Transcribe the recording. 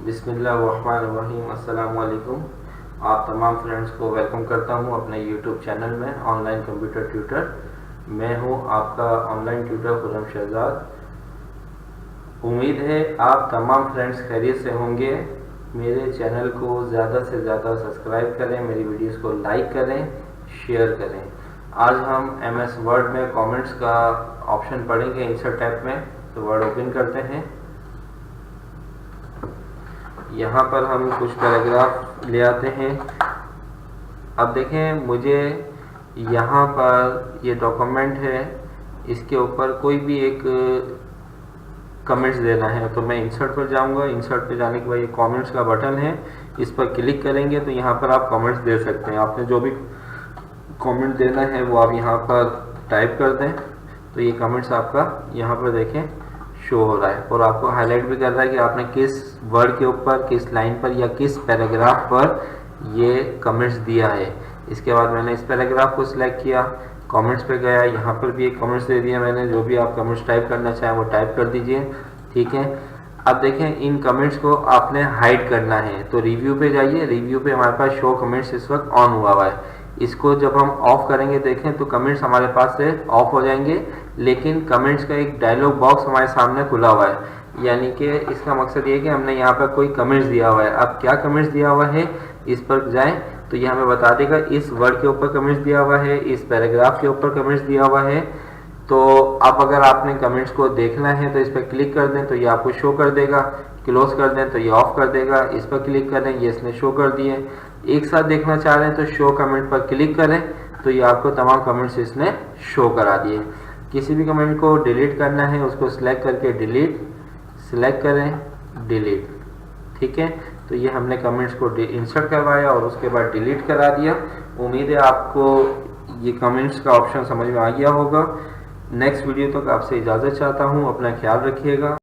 बिस्मिल्लाहिर्रहमानिर्रहीम। अस्सलाम वालेकुम। आप तमाम फ्रेंड्स को वेलकम करता हूं अपने यूट्यूब चैनल में ऑनलाइन कंप्यूटर ट्यूटर। मैं हूं आपका ऑनलाइन ट्यूटर खुर्रम शहजाद। उम्मीद है आप तमाम फ्रेंड्स खैरियत से होंगे। मेरे चैनल को ज़्यादा से ज़्यादा सब्सक्राइब करें, मेरी वीडियोस को लाइक करें, शेयर करें। आज हम MS वर्ड में कमेंट्स का ऑप्शन पढ़ेंगे इंसर्ट टैब में। तो वर्ड ओपन करते हैं। यहाँ पर हम कुछ पैराग्राफ ले आते हैं। अब देखें, मुझे यहाँ पर ये डॉक्यूमेंट है, इसके ऊपर कोई भी एक कमेंट्स देना है। तो मैं इंसर्ट पर जाऊँगा। इंसर्ट पर जाने के बाद ये कमेंट्स का बटन है, इस पर क्लिक करेंगे तो यहाँ पर आप कमेंट्स दे सकते हैं। आपने जो भी कमेंट देना है वो आप यहाँ पर टाइप कर दें तो ये कमेंट्स आपका यहाँ पर देखें शो हो रहा है और आपको हाईलाइट भी कर रहा है कि आपने किस वर्ड के ऊपर, किस लाइन पर या किस पैराग्राफ पर ये कमेंट्स दिया है। इसके बाद मैंने इस पैराग्राफ को सिलेक्ट किया, कमेंट्स पे गया, यहाँ पर भी एक कमेंट्स दे दिया मैंने। जो भी आप कमेंट्स टाइप करना चाहें वो टाइप कर दीजिए, ठीक है। अब देखें, इन कमेंट्स को आपने हाइड करना है तो रिव्यू पे जाइए। रिव्यू पे हमारे पास शो कमेंट्स इस वक्त ऑन हुआ है। इसको जब हम ऑफ करेंगे देखें तो कमेंट्स हमारे पास से ऑफ हो जाएंगे, लेकिन कमेंट्स का एक डायलॉग बॉक्स हमारे सामने खुला हुआ है। यानी कि इसका मकसद ये कि हमने यहाँ पर कोई कमेंट्स दिया हुआ है। अब क्या कमेंट्स दिया हुआ है, इस पर जाएं तो ये हमें बता देगा इस वर्ड के ऊपर कमेंट्स दिया हुआ है, इस पैराग्राफ के ऊपर कमेंट्स दिया हुआ है। तो अब अगर आपने कमेंट्स को देखना है तो इस पर क्लिक कर दें तो ये आपको शो कर देगा। क्लोज कर दें तो ये ऑफ कर देगा। इस पर क्लिक करें, ये इसने शो कर दिए। एक साथ देखना चाह रहे हैं तो शो कमेंट पर क्लिक करें तो ये आपको तमाम कमेंट्स इसने शो करा दिए। किसी भी कमेंट को डिलीट करना है उसको सिलेक्ट करके डिलीट, सिलेक्ट करें डिलीट, ठीक है। तो ये हमने कमेंट्स को इंसर्ट करवाया और उसके बाद डिलीट करा दिया। उम्मीद है आपको ये कमेंट्स का ऑप्शन समझ में आ गया होगा। नेक्स्ट वीडियो तक आपसे इजाज़त चाहता हूँ। अपना ख्याल रखिएगा।